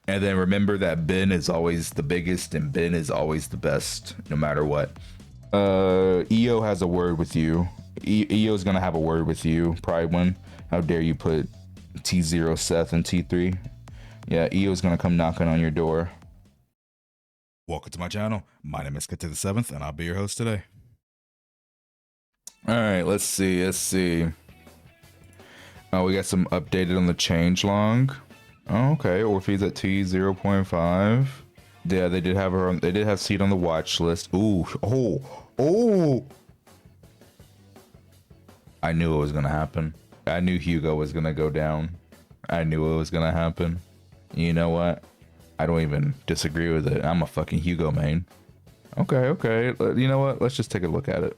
And then remember that Ben is always the biggest and Ben is always the best, no matter what. EO has a word with you. EO is gonna have a word with you, Prydwen. How dare you put T0 Seth and T3? Yeah, EO is gonna come knocking on your door. Welcome to my channel. My name is Kat to the 7th, and I'll be your host today. All right, let's see. Oh, we got some updated on the change log. Oh, okay, Orphe's at T0.5. Yeah, they did have her on. They did have Seed on the watch list. Ooh, oh! I knew it was gonna happen. I knew Hugo was gonna go down. I knew it was gonna happen. You know what? I don't even disagree with it. I'm a fucking Hugo main. Okay. You know what? Let's just take a look at it.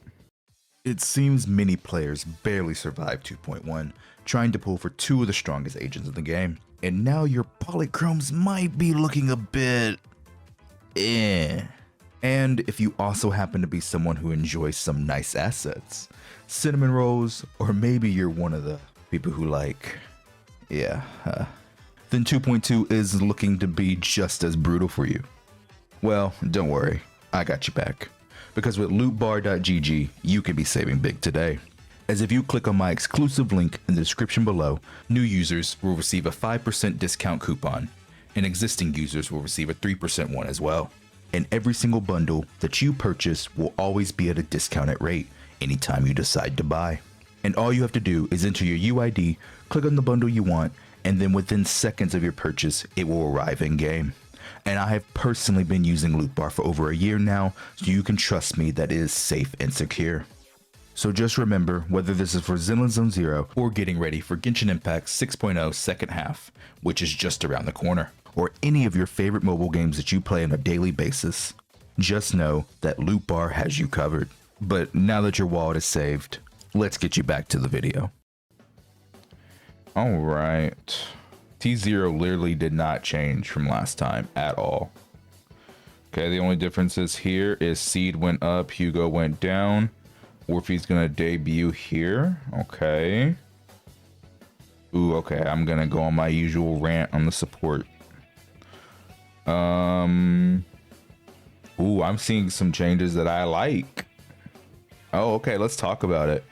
It seems many players barely survived 2.1, trying to pull for two of the strongest agents in the game. And now your polychromes might be looking a bit And if you also happen to be someone who enjoys some nice assets, cinnamon rolls, or maybe you're one of the people who like, then 2.2 is looking to be just as brutal for you. Well, don't worry, I got you back. Because with lootbar.gg, you can be saving big today. As if you click on my exclusive link in the description below, new users will receive a 5% discount coupon, and existing users will receive a 3% one as well. And every single bundle that you purchase will always be at a discounted rate anytime you decide to buy. And all you have to do is enter your UID, click on the bundle you want, and then within seconds of your purchase, it will arrive in game. And I have personally been using Lootbar for over a year now, so you can trust me that it is safe and secure. So just remember, whether this is for Zinland Zone Zero or getting ready for Genshin Impact 6.0 second half, which is just around the corner, or any of your favorite mobile games that you play on a daily basis, just know that Lootbar has you covered. But now that your wallet is saved, let's get you back to the video. All right. T0 literally did not change from last time at all. Okay, the only differences here is Seed went up, Hugo went down. Orphe's gonna debut here. Okay. Ooh, okay, I'm gonna go on my usual rant on the support. Ooh, I'm seeing some changes that I like. Oh, okay, let's talk about it.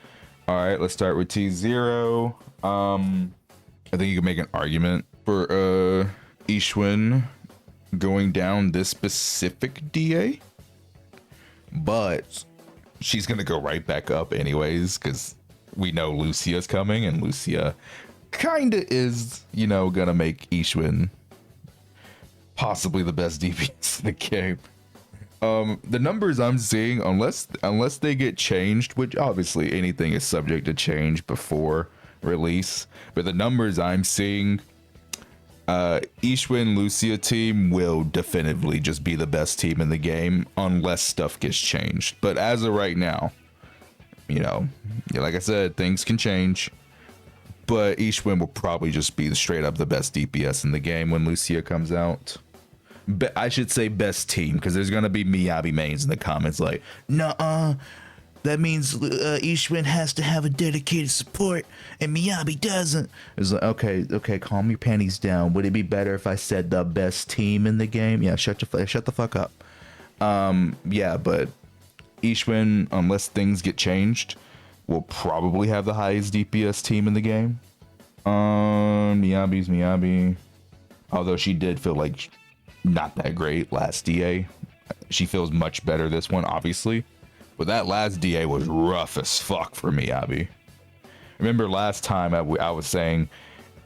All right, let's start with T0. I think you can make an argument for Ishwin going down this specific DA, but she's gonna go right back up anyways, because we know Lucia's coming, and Lucia kinda is, you know, gonna make Ishwin possibly the best DPS in the game. The numbers I'm seeing, unless they get changed, which obviously anything is subject to change before release, but the numbers I'm seeing, Ishwin Lucia team will definitively just be the best team in the game unless stuff gets changed. But as of right now, you know, like I said, things can change, but Ishwin will probably just be straight up the best DPS in the game when Lucia comes out. I should say best team, because there's gonna be Miyabi mains in the comments like, nuh-uh, that means Ishwin has to have a dedicated support and Miyabi doesn't. It's like, okay, calm your panties down. Would it be better if I said the best team in the game? Yeah, shut the fuck up. Yeah, but Ishwin, unless things get changed, will probably have the highest DPS team in the game. Miyabi's Miyabi. Although she did feel like not that great last DA. She feels much better this one, obviously. But that last DA was rough as fuck for Miyabi. Remember last time I was saying,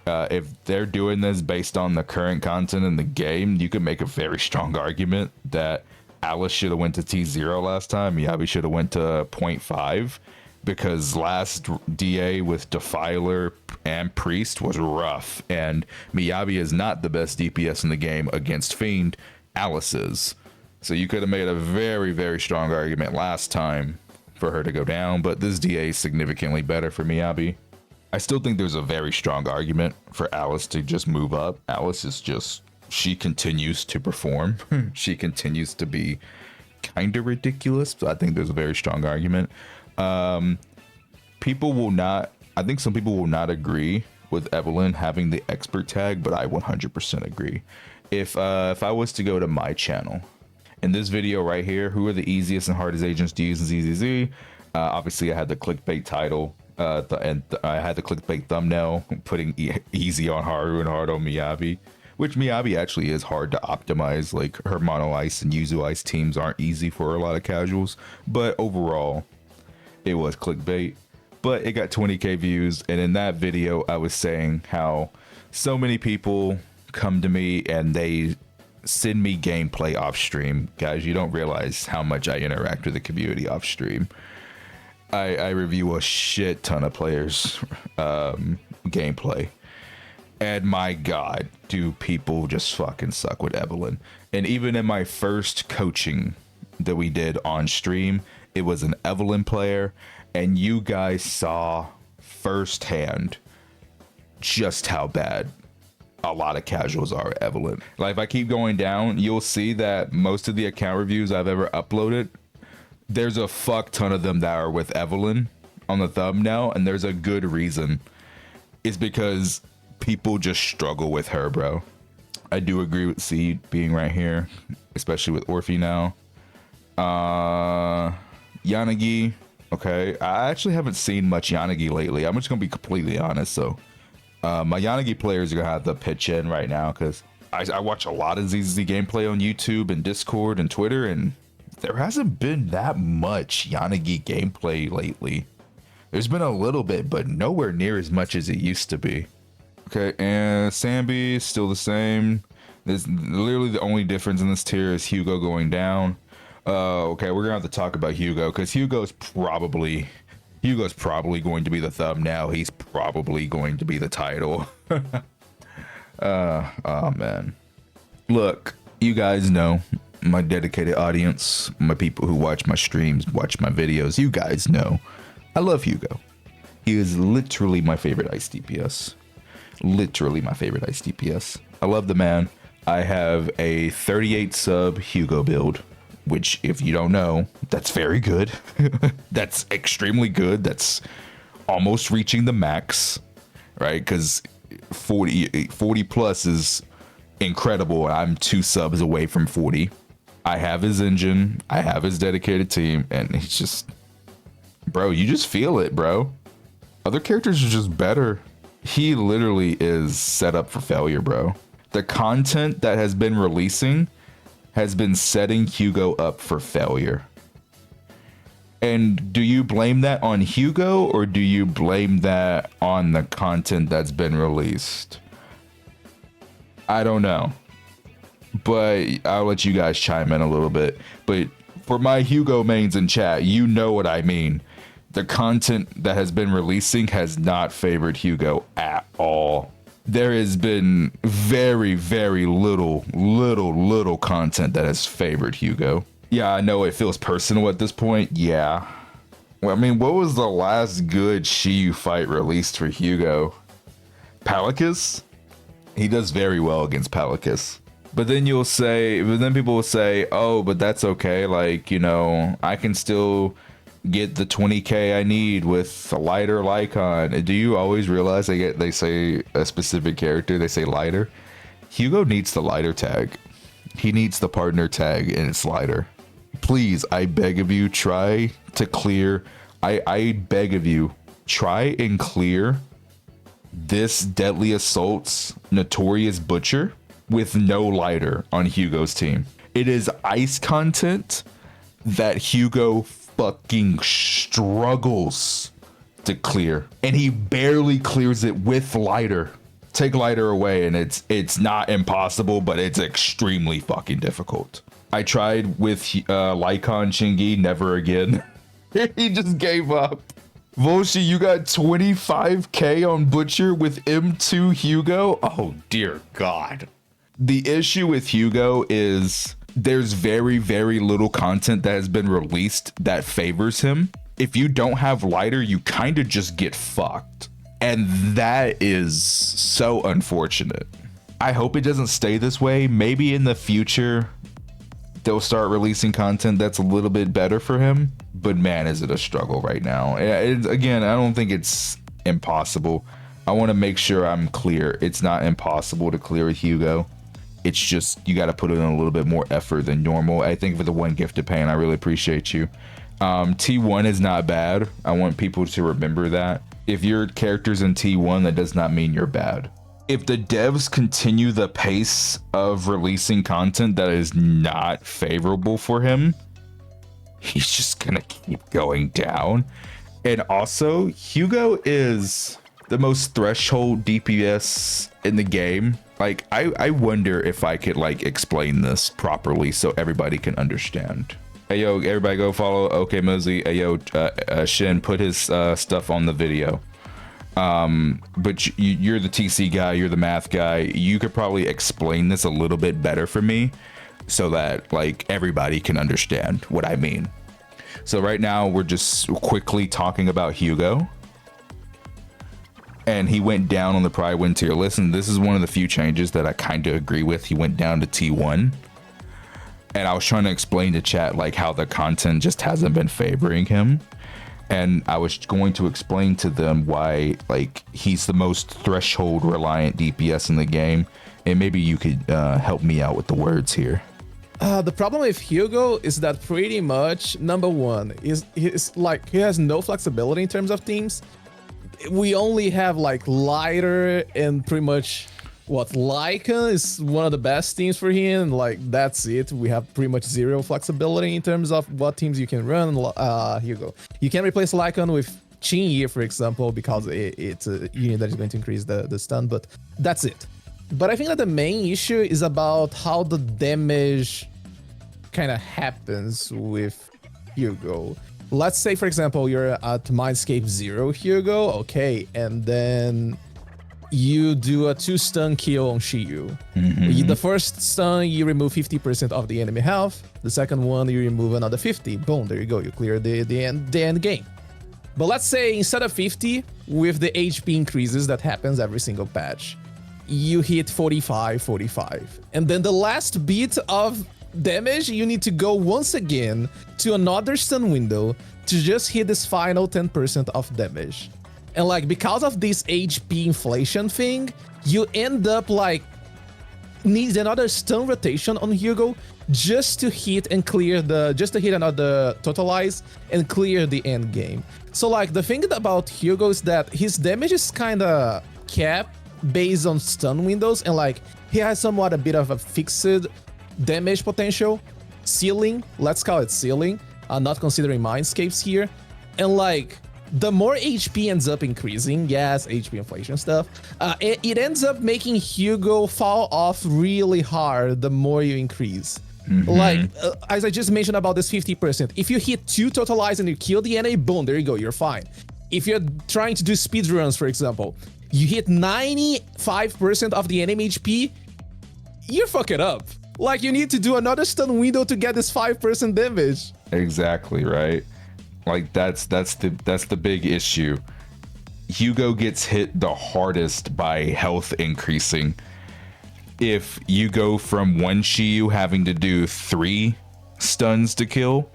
if they're doing this based on the current content in the game, you could make a very strong argument that Alice should have went to T0 last time. Miyabi should have went to 0.5. Because last DA with Defiler and Priest was rough, and Miyabi is not the best DPS in the game against Fiend. Alice is. So you could have made a very, very strong argument last time for her to go down, but this DA is significantly better for Miyabi. I still think there's a very strong argument for Alice to just move up. Alice is just, she continues to perform. She continues to be kind of ridiculous, but I think there's a very strong argument. People will not, I think some people will not agree with Evelyn having the expert tag, but I 100% agree. If I was to go to my channel, in this video right here, who are the easiest and hardest agents to use in ZZZ? Obviously, I had the clickbait title, and I had the clickbait thumbnail, putting easy on Haru and hard on Miyabi, which Miyabi actually is hard to optimize. Like, her Mono Ice and Yuzu Ice teams aren't easy for a lot of casuals, but overall, it was clickbait. But it got 20k views, and in that video, I was saying how so many people come to me and they send me gameplay off stream. Guys, you don't realize how much I interact with the community off stream. I review a shit ton of players gameplay, and my god, do people just fucking suck with Evelyn. And even in my first coaching that we did on stream, it was an Evelyn player, and you guys saw firsthand just how bad a lot of casuals are at Evelyn. Like, if I keep going down, you'll see that most of the account reviews I've ever uploaded, there's a fuck ton of them that are with Evelyn on the thumbnail, and there's a good reason. It's because people just struggle with her, bro. I do agree with Seed being right here, especially with Orphe now. Yanagi, okay. I actually haven't seen much Yanagi lately. I'm just gonna be completely honest, so my Yanagi players are gonna have to pitch in right now, because I watch a lot of ZZZ gameplay on YouTube and Discord and Twitter, and there hasn't been that much Yanagi gameplay lately. There's been a little bit, but nowhere near as much as it used to be. Okay, and Sambi is still the same. There's literally the only difference in this tier is Hugo going down. Okay, we're gonna have to talk about Hugo, because Hugo's probably going to be the thumbnail. He's probably going to be the title. Oh man. Look, you guys know, my dedicated audience, my people who watch my streams, watch my videos, you guys know, I love Hugo. He is literally my favorite Ice DPS. Literally my favorite Ice DPS. I love the man. I have a 38 sub Hugo build, which, if you don't know, that's very good. That's extremely good. That's almost reaching the max, right? Because 40 plus is incredible. I'm 2 subs away from 40. I have his engine. I have his dedicated team, and he's just, bro, you just feel it, bro. Other characters are just better. He literally is set up for failure, bro. The content that has been releasing has been setting Hugo up for failure. And do you blame that on Hugo, or do you blame that on the content that's been released? I don't know, but I'll let you guys chime in a little bit. But for my Hugo mains in chat, you know what I mean. The content that has been releasing has not favored Hugo at all. There has been very, very little content that has favored Hugo. Yeah, I know it feels personal at this point. Yeah. Well, I mean, what was the last good Shiyu fight released for Hugo? Palicus? He does very well against Palicus. But then people will say, oh, but that's okay. Like, you know, I can still get the 20k I need with a lighter Lycon. Do you always realize they say a specific character, they say lighter? Hugo needs the lighter tag. He needs the partner tag, and it's lighter. Please, I beg of you, try to clear. I beg of you, try and clear this Deadly Assault's Notorious Butcher with no lighter on Hugo's team. It is ice content that Hugo fucking struggles to clear, and he barely clears it with lighter. Take lighter away and it's not impossible, but it's extremely fucking difficult. I tried with Lycon Chingy, never again. He just gave up. Volshi, you got 25k on Butcher with M2 Hugo? Oh dear god. The issue with Hugo is there's very, very little content that has been released that favors him. If you don't have lighter, you kind of just get fucked. And that is so unfortunate. I hope it doesn't stay this way. Maybe in the future, they'll start releasing content that's a little bit better for him. But man, is it a struggle right now. Again, I don't think it's impossible. I want to make sure I'm clear. It's not impossible to clear with Hugo. It's just you got to put in a little bit more effort than normal. I think for the one gifted pain, I really appreciate you. T1 is not bad. I want people to remember that. If your character's in T1, that does not mean you're bad. If the devs continue the pace of releasing content that is not favorable for him, he's just gonna keep going down. And also, Hugo is the most threshold DPS in the game. Like, I wonder if I could like explain this properly so everybody can understand. Hey yo, everybody go follow OK Mosey. Hey yo, Shin, put his stuff on the video. But you're the TC guy, you're the math guy. You could probably explain this a little bit better for me so that like everybody can understand what I mean. So right now we're just quickly talking about Hugo. And he went down on the Prydwen tier list, and this is one of the few changes that I kind of agree with. He went down to T1. And I was trying to explain to chat like how the content just hasn't been favoring him. And I was going to explain to them why like he's the most threshold reliant DPS in the game. And maybe you could help me out with the words here. The problem with Hugo is that pretty much, number one, is like he has no flexibility in terms of teams. We only have like lighter and pretty much what Lycan is one of the best teams for him. Like that's it. We have pretty much zero flexibility in terms of what teams you can run. Hugo, you can replace Lycan with Chin, for example, because it's a unit that is going to increase the stun, but that's it. But I think that the main issue is about how the damage kind of happens with Hugo. Let's say, for example, you're at Mindscape 0, Hugo, okay, and then you do a 2-stun kill on Shiyu. The first stun, you remove 50% of the enemy health. The second one, you remove another 50. Boom, there you go, you clear the end game. But let's say instead of 50, with the HP increases that happens every single patch, you hit 45. And then the last bit of damage, you need to go once again to another stun window to just hit this final 10% of damage. And like, because of this HP inflation thing, you end up like needs another stun rotation on Hugo just to hit and clear just to hit another totalize and clear the end game. So like the thing about Hugo is that his damage is kind of capped based on stun windows, and like he has somewhat a bit of a fixed damage potential ceiling, let's call it ceiling, not considering mindscapes here. And like the more HP ends up increasing, yes, HP inflation stuff, it ends up making Hugo fall off really hard the more you increase. Like, as I just mentioned about this 50%, if you hit 2 totalize and you kill the enemy, boom, there you go, you're fine. If you're trying to do speedruns, for example, you hit 95% of the enemy HP, you're fucking up. Like, you need to do another stun window to get this 5% damage. Exactly, right? Like, that's the big issue. Hugo gets hit the hardest by health increasing. If you go from one Shiyu having to do 3 stuns to kill,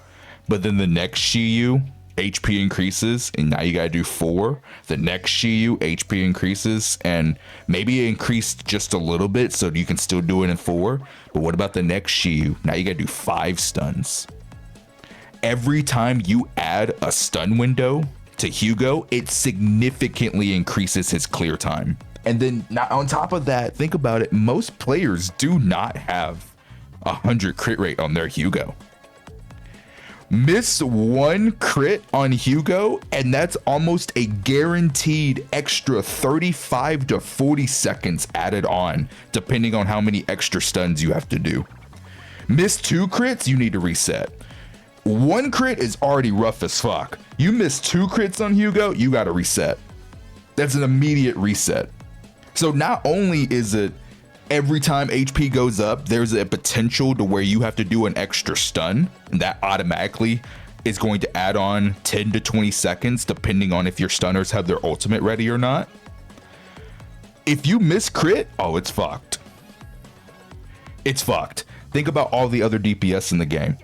but then the next Shiyu HP increases and now you gotta do 4, the next Shiyu HP increases and maybe it increased just a little bit so you can still do it in 4, but what about the next Shiyu? Now you gotta do 5 stuns. Every time you add a stun window to Hugo, it significantly increases his clear time. And then on top of that, think about it, most players do not have 100 crit rate on their Hugo. Miss 1 crit on Hugo, and that's almost a guaranteed extra 35 to 40 seconds added on, depending on how many extra stuns you have to do. Miss 2 crits, you need to reset. 1 crit is already rough as fuck. You miss 2 crits on Hugo, you gotta reset. That's an immediate reset. So not only is it every time HP goes up, there's a potential to where you have to do an extra stun, and that automatically is going to add on 10 to 20 seconds, depending on if your stunners have their ultimate ready or not. If you miss crit, oh, it's fucked. It's fucked. Think about all the other DPS in the game.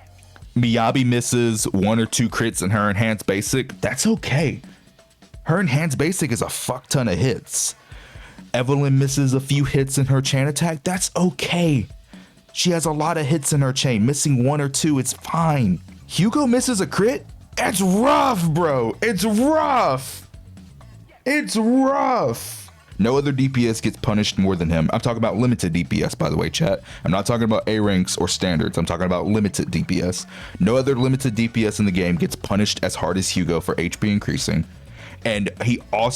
Miyabi misses 1 or 2 crits in her enhanced basic. That's okay. Her enhanced basic is a fuck ton of hits. Evelyn misses a few hits in her chain attack. That's okay. She has a lot of hits in her chain. Missing 1 or 2, it's fine. Hugo misses a crit? It's rough, bro. It's rough. It's rough. No other DPS gets punished more than him. I'm talking about limited DPS, by the way, chat. I'm not talking about A ranks or standards. I'm talking about limited DPS. No other limited DPS in the game gets punished as hard as Hugo for HP increasing. And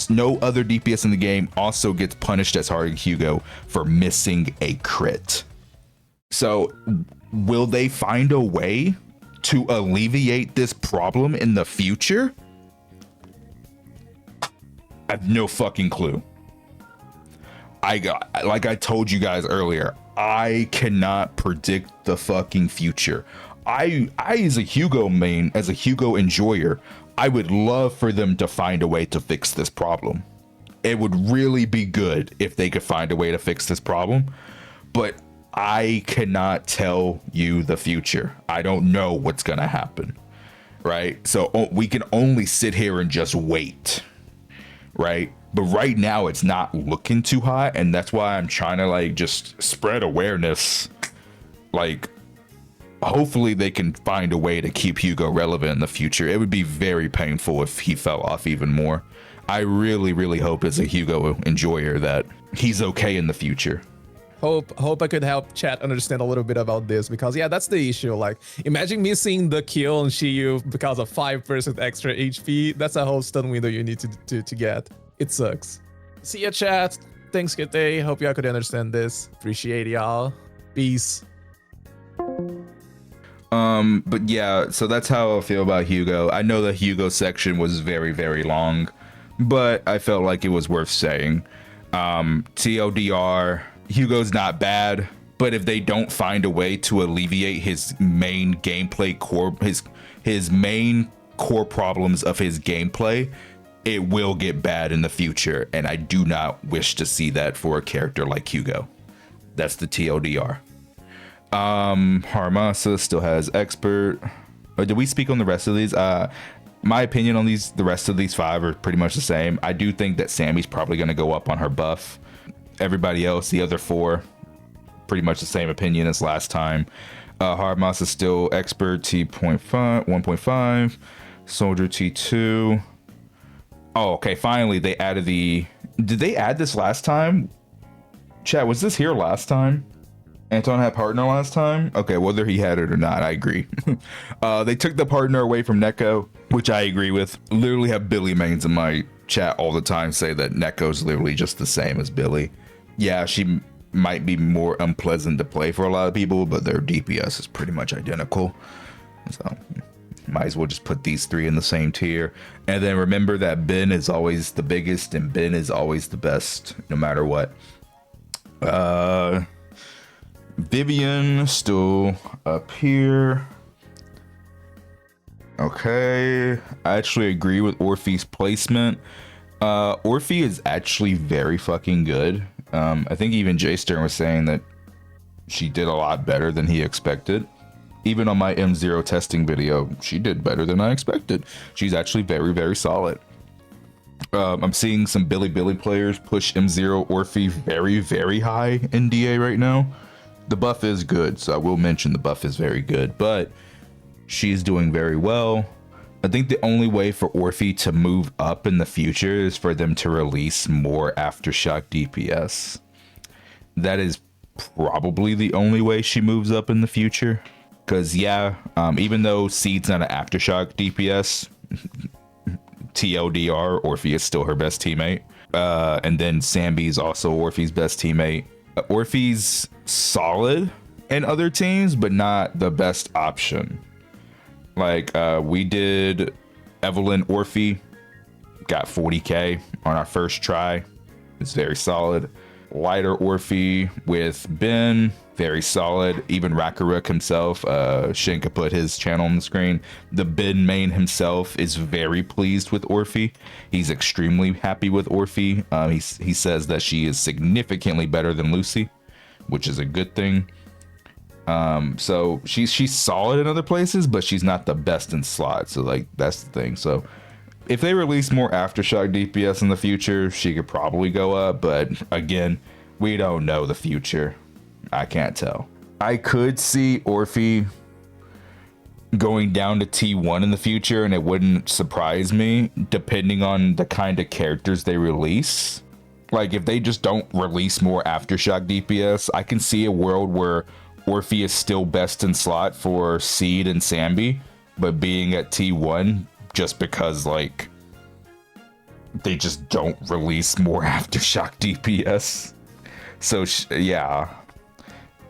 no other DPS in the game also gets punished as hard as Hugo for missing a crit. So will they find a way to alleviate this problem in the future? I have no fucking clue. Like I told you guys earlier, I cannot predict the fucking future. I as a Hugo main, as a Hugo enjoyer, I would love for them to find a way to fix this problem. It would really be good if they could find a way to fix this problem, but I cannot tell you the future. I don't know what's gonna happen, right? So we can only sit here and just wait, right? But right now it's not looking too hot, and that's why I'm trying to like just spread awareness. Like, hopefully they can find a way to keep Hugo relevant in the future. It would be very painful if he fell off even more. I really, really hope as a Hugo enjoyer that he's okay in the future. Hope I could help chat understand a little bit about this, because yeah, that's the issue. Like, imagine missing the kill on Shiyu because of 5% extra HP. That's a whole stun window you need to get. It sucks. See ya, chat. Thanks, Kate. Hope y'all could understand this. Appreciate y'all. Peace. But yeah, so that's how I feel about Hugo. I know the Hugo section was very, very long, but I felt like it was worth saying. TLDR, Hugo's not bad, but if they don't find a way to alleviate his main gameplay core, his main core problems of his gameplay, it will get bad in the future, and I do not wish to see that for a character like Hugo. That's the TLDR. Harmasa still has expert. Did we speak on the rest of these? My opinion on the rest of these 5 are pretty much the same. I do think that Sammy's probably going to go up on her buff. Everybody else, the other 4, pretty much the same opinion as last time. Harmasa still expert T.5, 1.5, soldier T2. Oh, okay. Finally, they added did they add this last time? Chat, was this here last time? Anton had partner last time? Okay, whether he had it or not, I agree. They took the partner away from Neko, which I agree with. Literally have Billy mains in my chat all the time say that Neko's literally just the same as Billy. Yeah, she might be more unpleasant to play for a lot of people, but their DPS is pretty much identical. So might as well just put these 3 in the same tier. And then remember that Ben is always the biggest and Ben is always the best, no matter what. Vivian still up here. Okay, I actually agree with Orphe's placement. Orphe is actually very fucking good. I think even Jay Stern was saying that she did a lot better than he expected. Even on my M0 testing video, she did better than I expected. She's actually very, very solid. I'm seeing some Billy players push M0 Orphe very, very high in DA right now. The buff is good, so I will mention the buff is very good, but she's doing very well. I think the only way for Orphe to move up in the future is for them to release more Aftershock DPS. That is probably the only way she moves up in the future. Because yeah, even though Seed's not an Aftershock DPS, TLDR, Orphe is still her best teammate. And then Sambi's also Orphe's best teammate. Orphe's solid in other teams, but not the best option. Like we did Evelyn Orphe, got 40k on our first try. It's very solid. Lighter Orphe with Ben, very solid. Even Rakaruk himself, Shinka put his channel on the screen. The Ben main himself is very pleased with Orphe. He's extremely happy with Orphe. He says that she is significantly better than Lucy, which is a good thing. So she's solid in other places, but she's not the best in slots. So like that's the thing. So if they release more Aftershock DPS in the future, she could probably go up. But again, we don't know the future. I can't tell. I could see Orphe going down to T1 in the future, and it wouldn't surprise me, depending on the kind of characters they release. Like, if they just don't release more Aftershock DPS, I can see a world where Orphe is still best in slot for Seed and Sambi, but being at T1 just because, like, they just don't release more Aftershock DPS. So, yeah,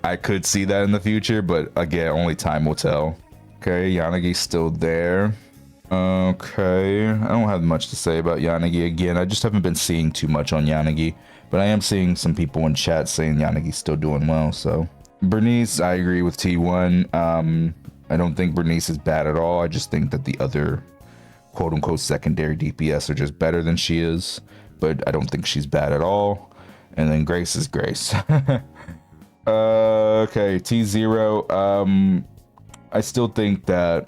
I could see that in the future, but again, only time will tell. Okay, Yanagi's still there. Okay, I don't have much to say about Yanagi again. I just haven't been seeing too much on Yanagi, but I am seeing some people in chat saying Yanagi's still doing well, so. Bernice, I agree with T1. I don't think Bernice is bad at all. I just think that the other quote-unquote secondary DPS are just better than she is, but I don't think she's bad at all. And then Grace is Grace. Okay, T0. I still think that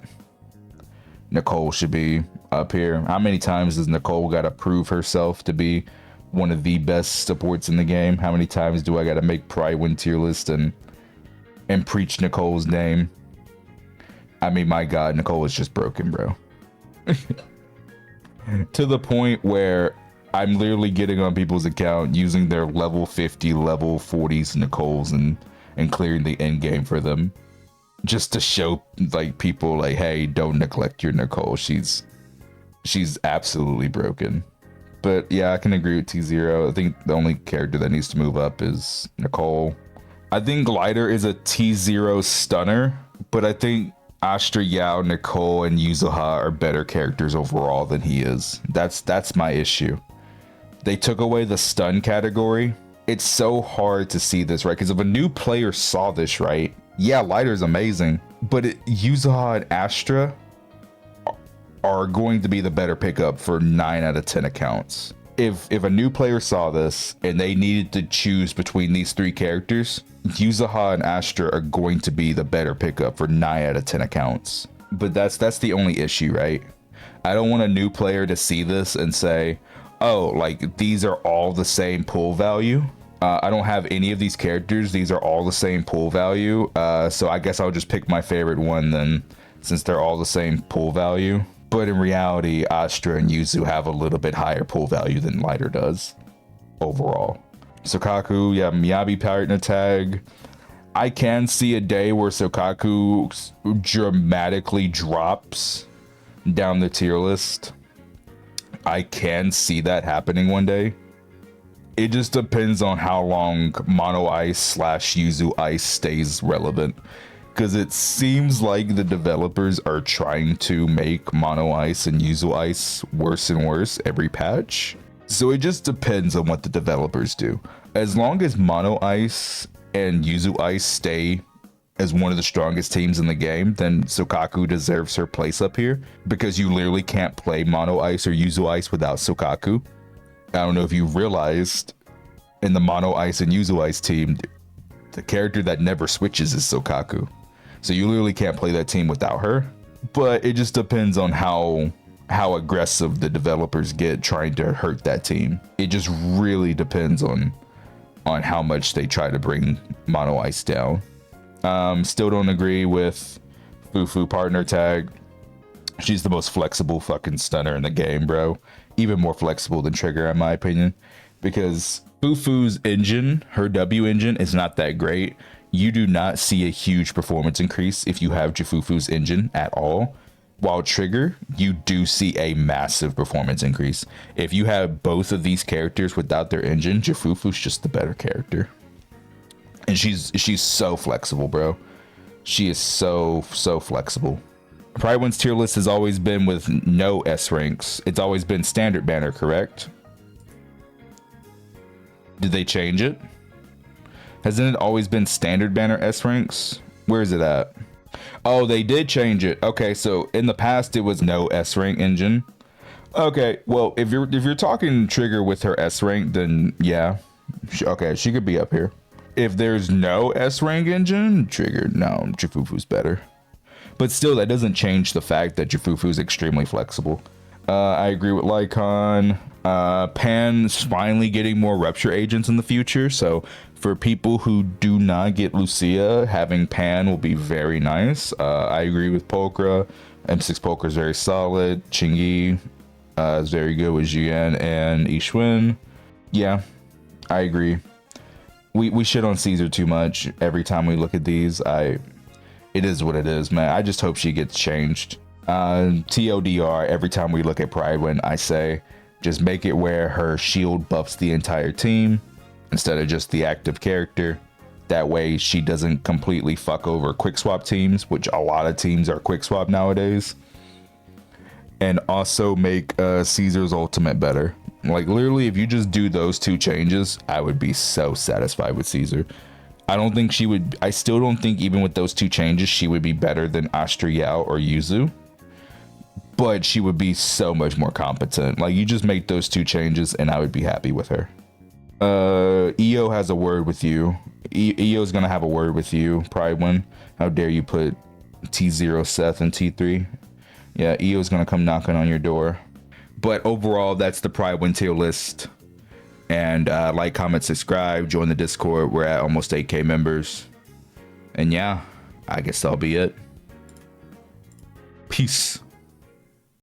Nicole should be up here. How many times has Nicole got to prove herself to be one of the best supports in the game? How many times do I got to make Prydwen tier list and preach Nicole's name? I mean, my God, Nicole is just broken, bro. To the point where I'm literally getting on people's account using their level 50, level 40s Nicoles and clearing the end game for them, just to show like people like, hey, don't neglect your Nicole. She's absolutely broken. But yeah, I can agree with T0. I think the only character that needs to move up is Nicole. I think Glider is a T0 stunner, but I think Astra, Yao, Nicole, and Yuzuha are better characters overall than he is. That's my issue. They took away the stun category. It's so hard to see this, right? Because if a new player saw this, right? Yeah, Lighter's amazing, but Yuzuha and Astra are going to be the better pickup for 9 out of 10 accounts. If a new player saw this and they needed to choose between these 3 characters, Yuzuha and Astra are going to be the better pickup for 9 out of 10 accounts. But that's the only issue, right? I don't want a new player to see this and say, oh, like these are all the same pull value. I don't have any of these characters. These are all the same pull value. So I guess I'll just pick my favorite one then, since they're all the same pull value. But in reality, Astra and Yuzu have a little bit higher pull value than Lighter does overall. Sokaku, yeah, Miyabi partner tag. I can see a day where Sokaku dramatically drops down the tier list. I can see that happening one day. It just depends on how long Mono Ice / Yuzu Ice stays relevant. Because it seems like the developers are trying to make Mono Ice and Yuzu Ice worse and worse every patch. So it just depends on what the developers do. As long as Mono Ice and Yuzu Ice stay as one of the strongest teams in the game, then Sokaku deserves her place up here. Because you literally can't play Mono Ice or Yuzu Ice without Sokaku. I don't know if you realized, in the Mono Ice and Yuzu Ice team, the character that never switches is Sokaku. So you literally can't play that team without her. But it just depends on how aggressive the developers get trying to hurt that team. It just really depends on how much they try to bring Mono Ice down. Still don't agree with Fufu partner tag. She's the most flexible fucking stunner in the game, bro. Even more flexible than Trigger, in my opinion. Because Fufu's engine, her W engine, is not that great. You do not see a huge performance increase if you have Jifufu's engine at all. While Trigger, you do see a massive performance increase. If you have both of these characters without their engine, Jifufu's just the better character. And she's so flexible, bro. She is so flexible. Prydwen's tier list has always been with no S ranks. It's always been standard banner, correct? Did they change it? Hasn't it always been standard banner S ranks? Where is it at? Oh, they did change it. Okay, so in the past it was no S rank engine. Okay, well, if you're talking Trigger with her S rank, then yeah. Okay, she could be up here. If there's no S rank engine, Trigger, no, Jifufu's better. But still, that doesn't change the fact that Jifufu's extremely flexible. I agree with Lycon. Pan's finally getting more rupture agents in the future, so For people who do not get Lucia, having Pan will be very nice. I agree with Pokra. M6 Pokra is very solid. Chingy is very good with Jian and Ishwin. Yeah, I agree. We shit on Caesar too much every time we look at these. It is what it is, man. I just hope she gets changed. TLDR, every time we look at Prydwen, I say just make it where her shield buffs the entire team instead of just the active character. That way she doesn't completely fuck over quick swap teams, which a lot of teams are quick swap nowadays. And also make Caesar's ultimate better. Like literally, if you just do those two changes, I would be so satisfied with Caesar. I still don't think even with those two changes, she would be better than Astra Yao or Yuzu. But she would be so much more competent. Like you just make those two changes and I would be happy with her. EO has a word with you. EO's gonna have a word with you, Prydwen. How dare you put T0 Seth and T3? Yeah, EO's gonna come knocking on your door. But overall, that's the Prydwen tier list. And like, comment, subscribe, join the Discord. We're at almost 8K members. And yeah, I guess that'll be it. Peace.